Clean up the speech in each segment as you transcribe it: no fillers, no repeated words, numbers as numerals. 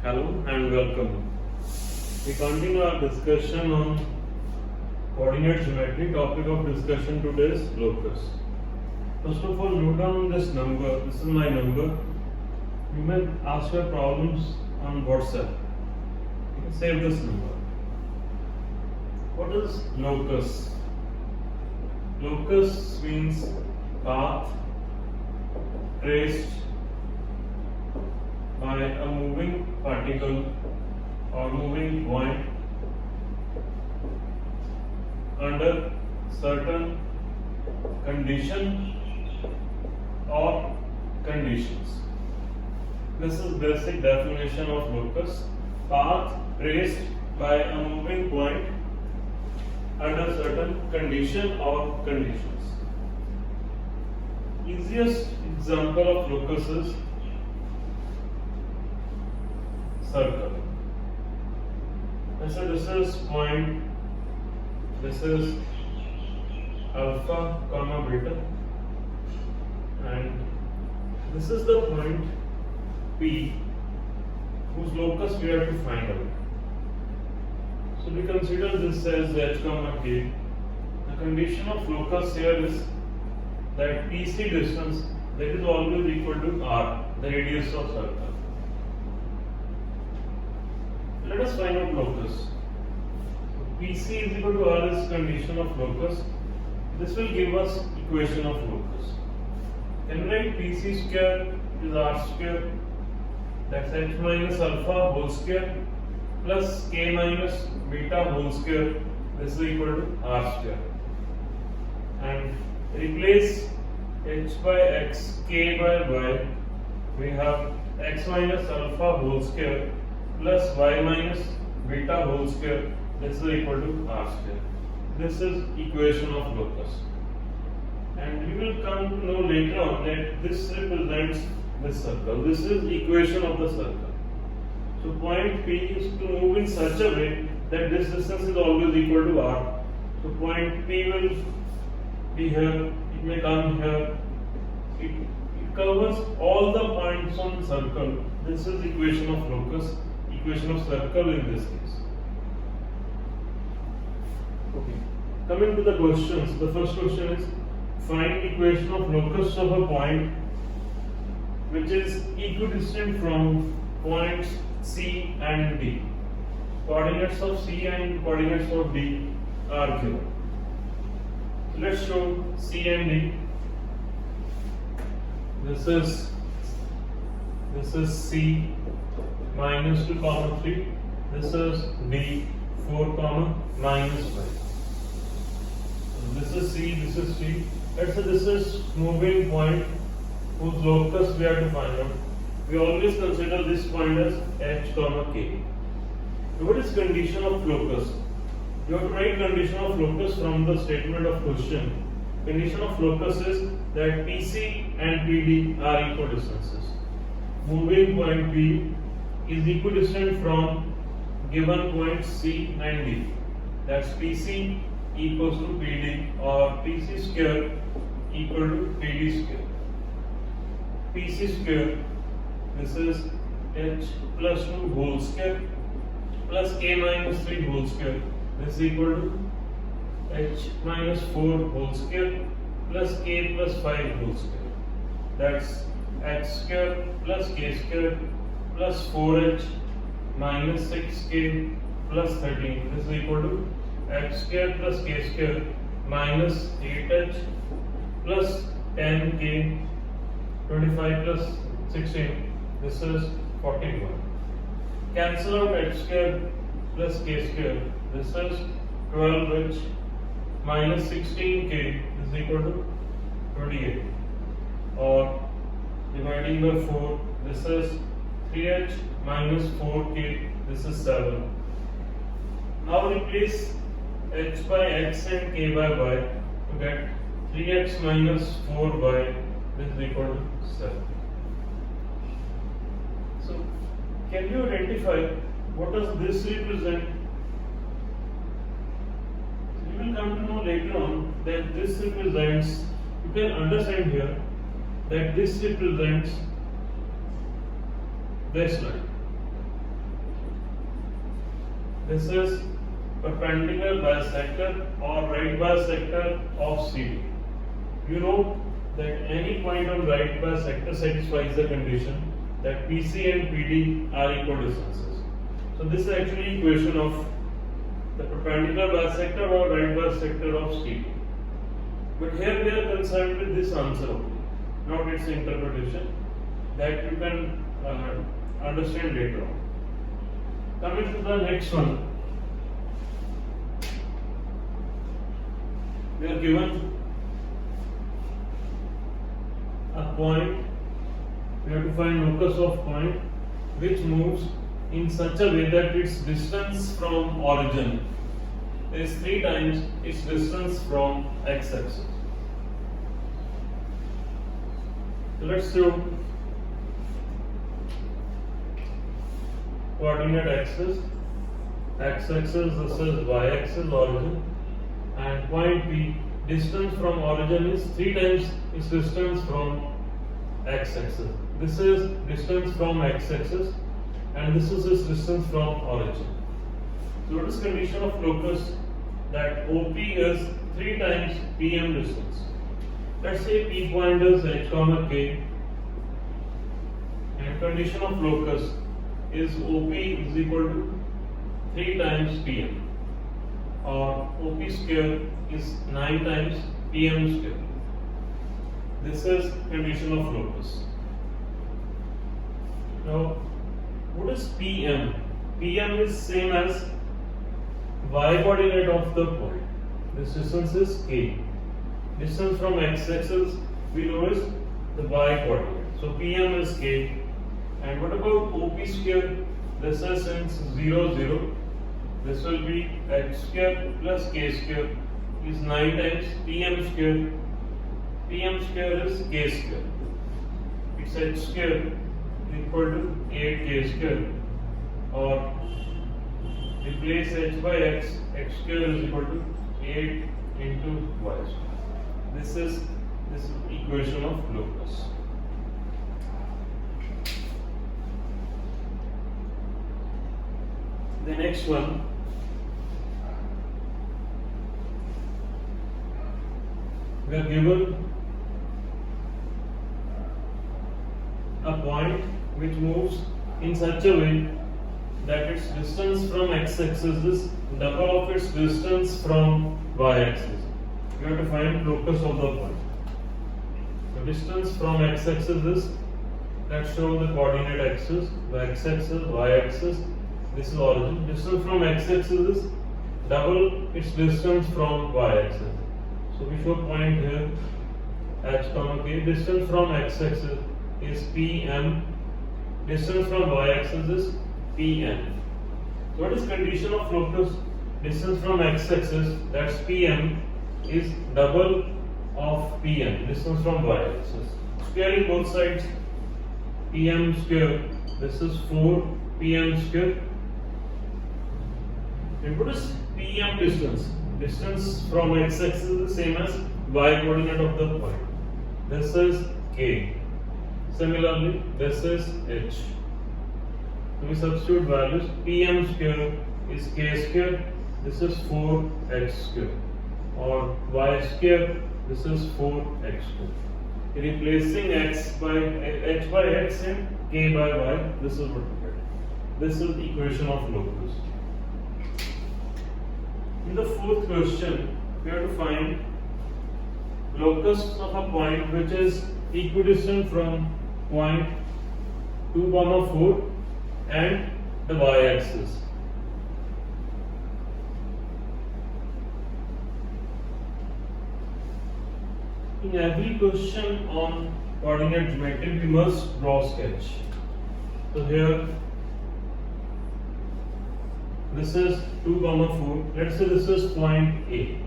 Hello and welcome. We continue our discussion on coordinate geometry. Topic of discussion today is locus. First of all, note down this number. This is my number. You may ask your problems on WhatsApp. You can save this number. What is locus? Locus means path traced by a moving particle or moving point under certain condition or conditions. This is basic definition of locus. Path traced by a moving point under certain condition or conditions. Easiest example of locus is circle. This is point, this is alpha comma beta, and this is the point P whose locus we have to find out. So we consider this as h comma k. The condition of locus here is that PC distance that is always equal to r, the radius of circle. Let us find out locus. PC is equal to r is condition of locus. This will give us equation of locus. Can we write PC square is r square, that's h minus alpha whole square plus k minus beta whole square. This is equal to r square. And replace h by x, k by y. We have x minus alpha whole square plus y minus beta whole square. This is equal to r square. This is equation of locus. And we will come to know later on that this represents this circle. This is equation of the circle. So point P is to move in such a way that this distance is always equal to r. So point P will be here, it may come here. It covers all the points on the circle. This is equation of locus. Equation of circle in this case. Okay. Coming to the questions, the first question is find equation of locus of a point which is equidistant from points C and D. Coordinates of C and coordinates of D are given. So let's show C and D. This is C minus 2 comma 3. This is D 4 comma minus 5. So this is C, this is C. Let's say this is moving point whose locus we have to find out. We always consider this point as h comma k. So what is condition of locus? You have to write condition of locus from the statement of question. Condition of locus is that PC and PD are equidistances. Moving point P is equidistant from given points C and D. That's PC equals to PD or PC square equal to PD square. PC square, this is h plus 2 whole square plus k minus 3 whole square. This is equal to h minus 4 whole square plus k plus 5 whole square. That's h square plus k square plus 4h minus 6k plus 13. This is equal to h square plus k square minus 8h plus 10k 25 plus 16. This is 41. Cancel out h square plus k square. This is 12h minus 16k. This is equal to 28. Or dividing by 4. This is 3h minus 4k. This is 7. Now replace h by x and k by y to get 3x minus 4y. This is equal to 7. So, can you identify what does this represent? You will come to know later on that this represents, you can understand here that this represents this line. This is perpendicular bisector or right bisector of CD. You know that any point on right bisector satisfies the condition that PC and PD are equal distances. So this is actually equation of the perpendicular bisector or right bisector of CD. But here we are concerned with this answer only, not its interpretation, that you can understand later on. Coming to the next one, we are given a point. We have to find locus of point which moves in such a way that its distance from origin is 3 times its distance from x-axis. So let's show coordinate axis. X-axis, this is y-axis origin, and point P, distance from origin is 3 times its distance from x-axis. This is distance from x-axis and this is its distance from origin. So what is condition of locus? That OP is 3 times PM distance. Let's say P point is h comma k, and condition of locus is OP is equal to 3 times PM, or OP square is 9 times PM square. This is condition of locus. Now, what is PM? PM is same as y coordinate of the point. This distance is k. Distance from x-axis we know is the y coordinate. So PM is k. And what about OP square? This is since 0, 0. This will be h square plus k square is 9 times PM square. PM square is k square. It's h square equal to 8k square, or replace h by x, x square is equal to 8 into y square. This is equation of locus. The next one, we are given a point which moves in such a way that its distance from x-axis is double of its distance from y-axis. You have to find locus of the point. The distance from x-axis is, let's show the coordinate axis, the x-axis, y-axis, this is origin. Distance from x-axis is double its distance from y-axis. So we show point here, h comma k. Distance from x-axis is PM. Distance from y-axis is PM. So what is condition of locus? Distance from x-axis, that's PM, is double of PM. Distance from y-axis. Squaring both sides, PM square. This is 4 PM square. And what is PM distance? Distance from x-axis is the same as y coordinate of the point. This is k. Similarly, this is h. So we substitute values. PM square is k square. This is 4h square. Or y square. This is 4x square. Replacing h by x and k by y. This is what we get. This is the equation of locus. In the fourth question, we have to find locus of a point which is equidistant from point 2, 4 and the y-axis. In every question on coordinate geometry, we must draw sketch. So here, this is 2, 4. Let's say this is point A,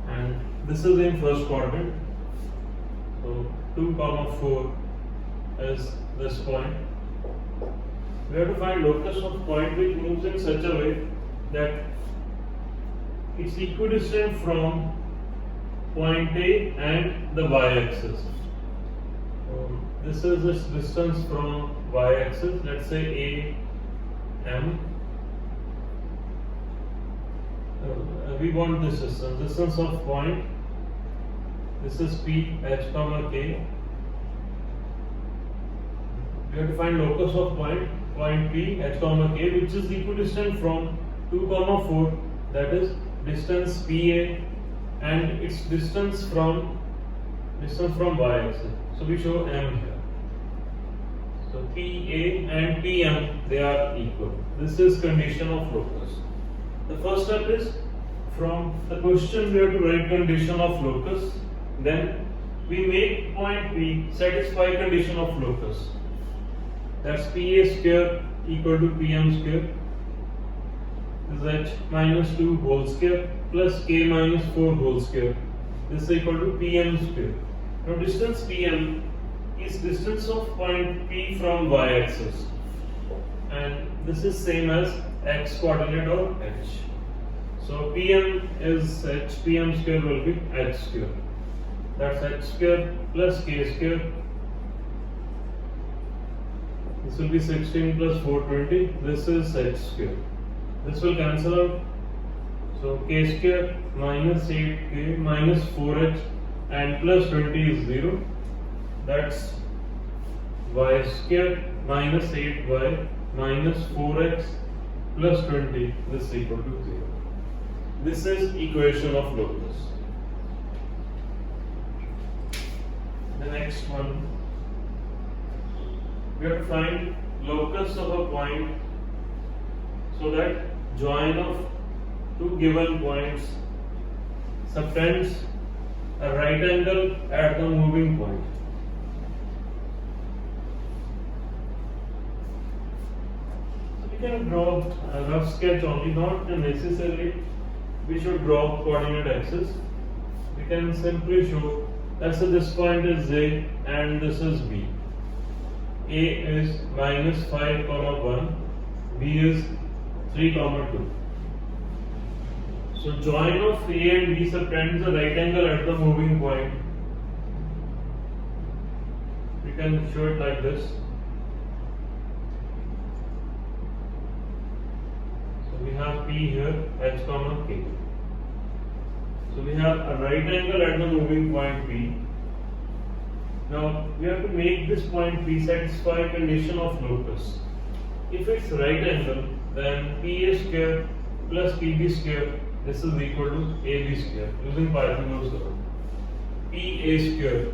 and this is in first quadrant. So 2, 4 is this point. We have to find locus of point which moves in such a way that it's equidistant from point A and the y-axis. This is its distance from y-axis. Let's say A M. we want this distance of point. This is P, H comma K. We have to find locus of point P, H comma K, which is equidistant from 2 comma 4. That is distance PA, and its distance from y-axis. So we show M here. So PA and PM, they are equal. This is condition of locus. The first step is, from the question we have to write condition of locus. Then we make point P satisfy condition of locus. That's PA square equal to PM square. This is H minus 2 whole square plus K minus 4 whole square. This is equal to PM square. Now distance PM is distance of point P from y-axis, and this is same as x coordinate or h. So PM is h, PM square will be h square. That's h square plus k square. This will be 16 plus 420. This is h square. This will cancel out. So k square minus 8k minus 4h and plus 20 is 0. That's y square minus 8y minus 4x plus 20. This is equal to 0. This is equation of locus. The next one, we have to find locus of a point so that join of two given points subtends a right angle at the moving point. So we can draw a rough sketch only, not necessarily we should draw coordinate axis. We can simply show, let's say this point is A and this is B. A is minus 5 comma 1, B is 3 comma 2. So join of A and B subtends a right angle at the moving point. We can show it like this. So we have P here, H comma K. So we have a right angle at the moving point P. Now we have to make this point P satisfy condition of locus. If it's right angle, then PA square plus PB square, this is equal to AB square using Pythagoras law. PA square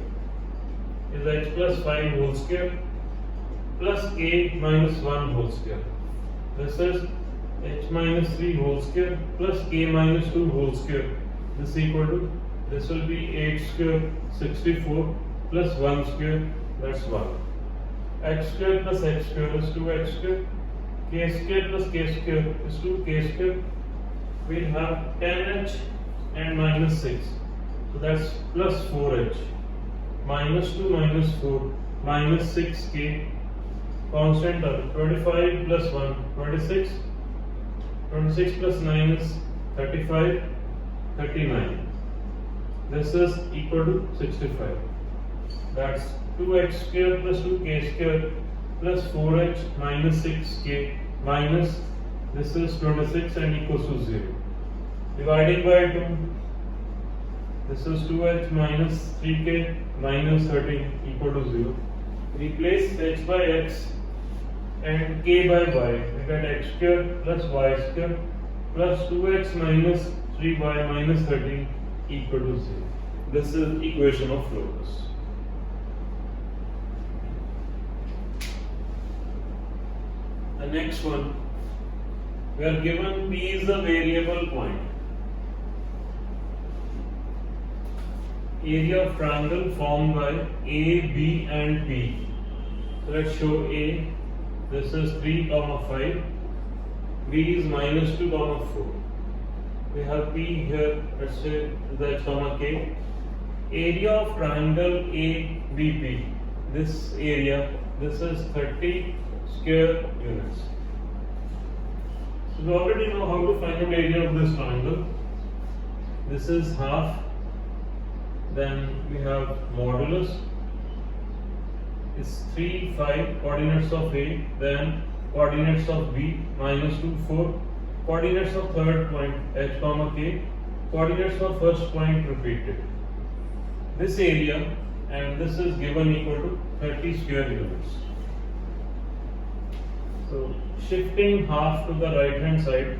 is H plus 5 whole square plus K minus 1 whole square. This is H minus 3 whole square plus K minus 2 whole square. This is equal to, this will be 8 square 64 plus 1 square, that's 1. X square plus H square is 2x square. K square plus K square is 2k square. We have 10h and minus 6. So that's plus 4h. Minus 2 minus 4 minus 6k. Constant term 25 plus 1 26. 26 plus 9 is 35. 39. This is equal to 65. That's 2x square plus 2k square plus 4h minus 6k minus, this is 26 and equals to 0. Dividing by 2, this is 2h minus 3k minus 13 equal to 0. Replace h by x and k by y. We get x square plus y square plus 2x minus 3y minus 13 equal to 0. This is equation of locus. The next one, we are given P is a variable point. Area of triangle formed by A, B and P. So let's show A. This is 3 comma 5. B is minus 2 comma 4. We have P here, let's say the H comma K. Area of triangle ABP. This area, this is 30 square units. So we already know how to find the area of this triangle. This is half. Then we have modulus is 3, 5 coordinates of A, then coordinates of B minus 2, 4, coordinates of third point h comma k, coordinates of first point repeated. This area and this is given equal to 30 square units. So shifting half to the right hand side,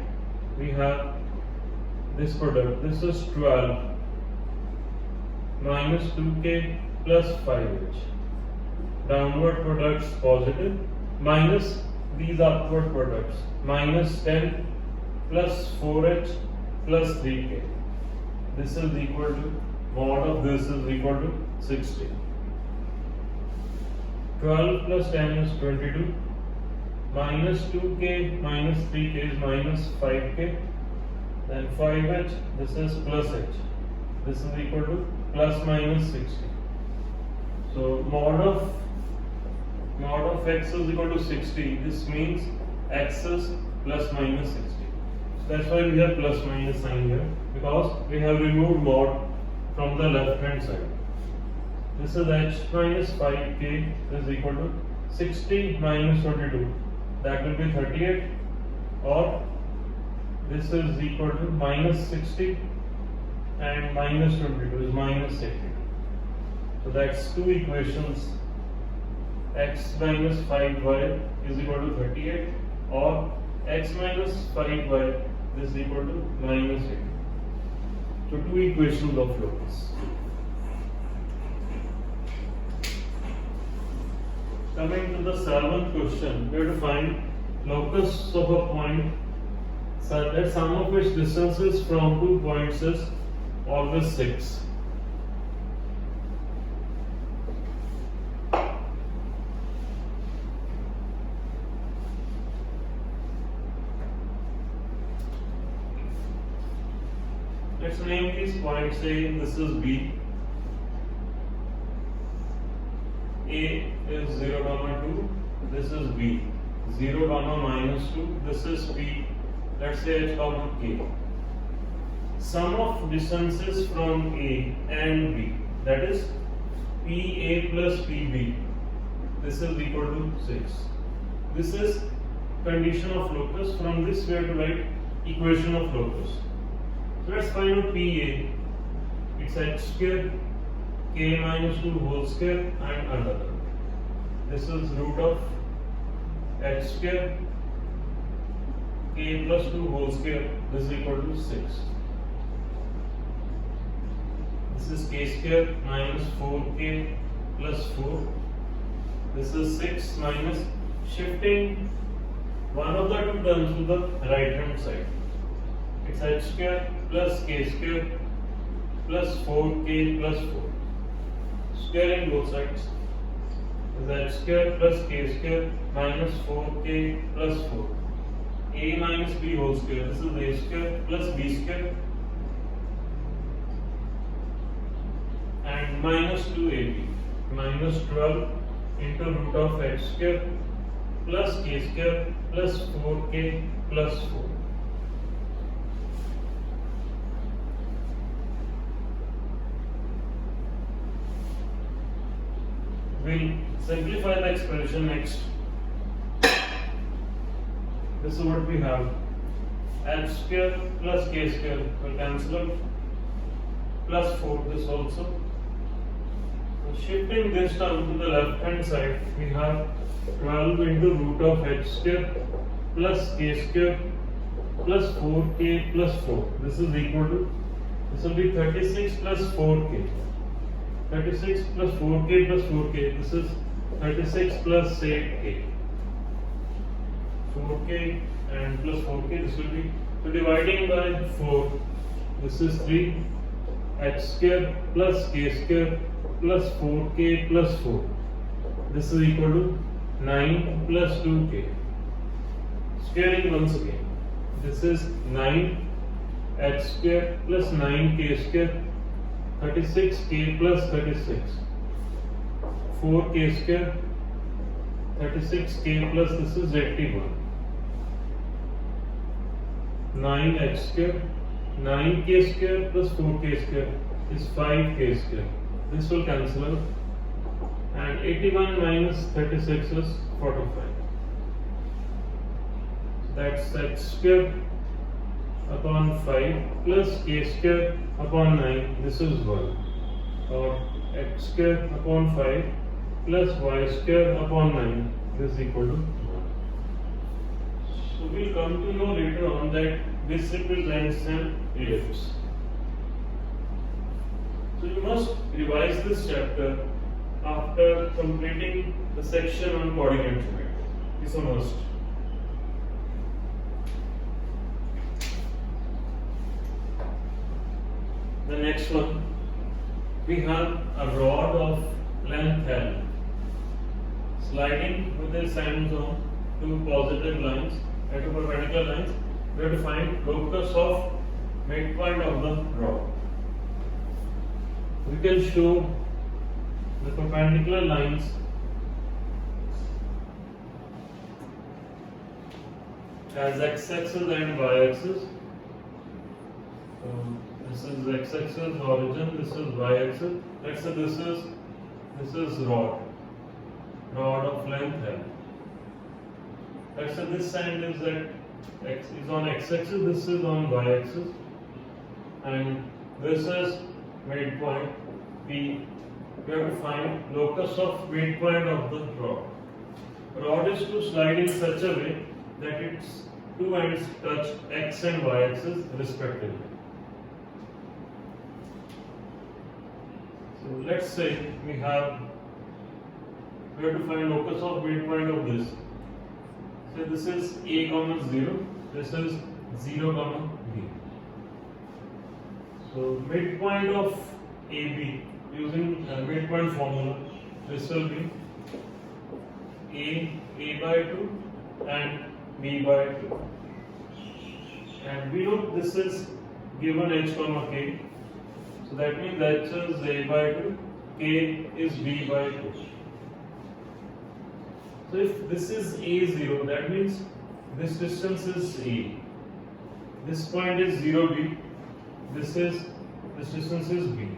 we have this product. This is 12 minus 2k plus 5h. Downward products positive minus these upward products minus 10 plus 4h plus 3k. This is equal to mod of this is equal to 60. 12 plus 10 is 22. Minus 2k minus 3k is minus 5k. Then 5h, this is plus h. This is equal to plus minus 60. So mod of x is equal to 60. This means x is plus minus 60. So that's why we have plus minus sign here, because we have removed mod from the left hand side. This is h minus 5k is equal to 60 minus 22. That will be 38, or this is equal to minus 60 and minus 22 is minus 80. So that's two equations. X minus 5y is equal to 38, or x minus 5y is equal to minus 80. So two equations of locus. Coming to the seventh question, we have to find locus of a point such that sum of its distances from 2 points is always 6. Let's name these points. Say this is B. A is 0 comma 2. This is B. 0 comma minus 2. This is P. Let's say h comma k. Sum of distances from A and B, that is PA plus PB. This is equal to 6. This is condition of locus. From this we have to write equation of locus. So let's find out PA. It's h square k minus 2 whole square and another. This is root of h square k plus 2 whole square. This is equal to 6. This is k square minus 4k plus 4. This is 6 minus shifting one of the two terms to the right hand side. It's h square plus k square plus 4k plus 4. Squaring both sides is h square plus k square minus 4k plus 4. A minus b whole square. This is a square plus b square and minus 2ab minus 12 into root of h square plus k square plus 4k plus 4. We'll simplify the expression next. This is what we have. H square plus k square will cancel out. Plus 4 this also. So shifting this term to the left hand side, we have 12 into root of h square plus k square plus 4k plus 4. This is equal to, this will be 36 plus 4k. 36 plus 4k plus 4k. This is 36 plus 8k. 4k and plus 4k. This will be, so dividing by 4. This is 3 h square plus k square plus 4k plus 4. This is equal to 9 plus 2k. Squaring once again. This is 9 h square plus 9k square. 36k plus 36. 4k square. 36k plus this is 81. 9h square. 9k square plus 4k square is 5k square. This will cancel out. And 81 minus 36 is 45. That's h square upon 5 plus k square upon 9, this is 1, or x square upon 5 plus y square upon 9, this is equal to 1. So we'll come to know later on that this represents an ellipse. So you must revise this chapter after completing the section on coordinate geometry. It's a must. The next one, we have a rod of length L sliding with its ends on two positive lines and two perpendicular lines. We have to find locus of midpoint of the rod. We can show the perpendicular lines as x-axis and y-axis. This is x-axis origin, this is y-axis. Let's say this is rod of length L. Let's say this end is on x-axis, this is on y-axis, and this is midpoint P. We have to find locus of midpoint of the rod. Rod is to slide in such a way that its two ends touch x and y-axis respectively. So let's say we have to find locus of midpoint of this. So this is a comma 0, this is 0 comma b. So midpoint of AB using midpoint formula, this will be a by 2 and b by 2. And we know this is given h comma k. So that means that is a by 2, k is b by 2. So if this is a0, that means this distance is a. This point is 0b. This distance is b.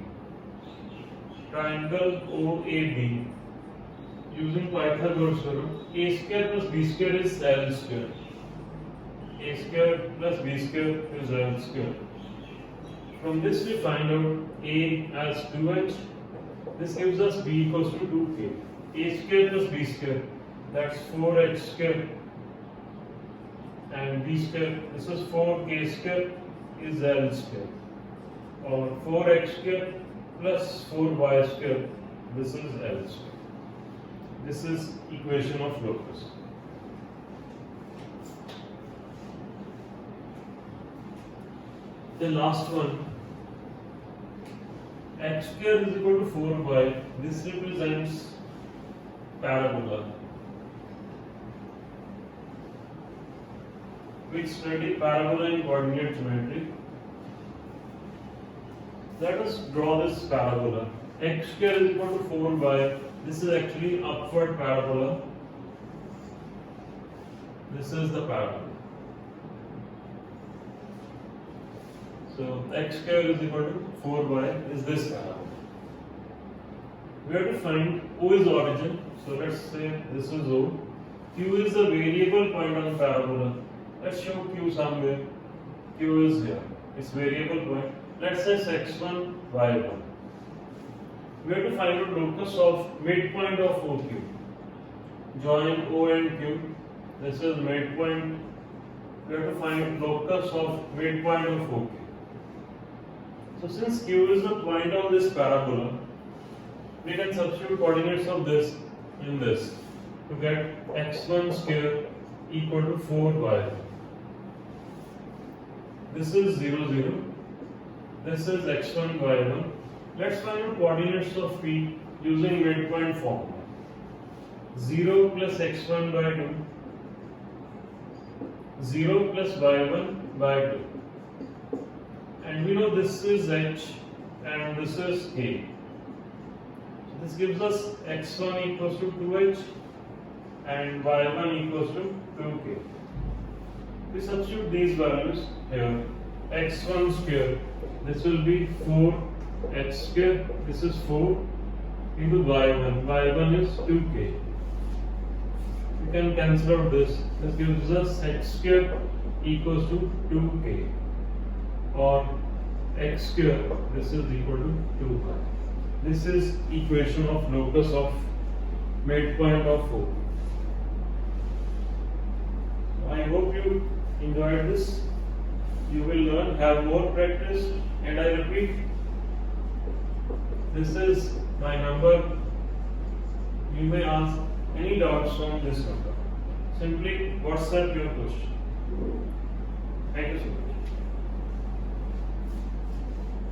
Triangle OAB using Pythagoras theorem, a square plus b square is L square. A square plus b square is L square. From this we find out a as 2h. This gives us b equals to 2k. A square plus b square, that's 4h square, and b square, this is 4k square is L square, or 4x square plus 4y square, this is L square. This is equation of locus. The last one, x square is equal to 4y. This represents parabola. We study parabola in coordinate geometry. Let us draw this parabola. X square is equal to 4y. This is actually upward parabola. This is the parabola. So x square is equal to 4y is this parabola. We have to find O is origin. So let's say this is O. Q is a variable point on parabola. Let's show Q somewhere. Q is here. It's variable point. Let's say x1, y1. We have to find out locus of midpoint of OQ. Join O and Q. This is midpoint. We have to find locus of midpoint of OQ. So since Q is the point on this parabola, we can substitute coordinates of this in this to get x1 square equal to 4y. This is 0, 0. This is x1, y1. Let's find out coordinates of P using midpoint formula. 0 plus x1 by 2, 0 plus y1 by 2. And we know this is h and this is k. So this gives us x1 equals to 2h and y1 equals to 2k. We substitute these values here. x1 square, this will be 4h square, this is 4 into y1. y1 is 2k. We can cancel out this. This gives us h square equals to 2k. or x square, this is equal to 2 pi. This is equation of locus of midpoint of 4. I hope you enjoyed this. You will learn, have more practice, and I repeat, this is my number. You may ask any doubts on this number. Simply WhatsApp your question. Thank you so much.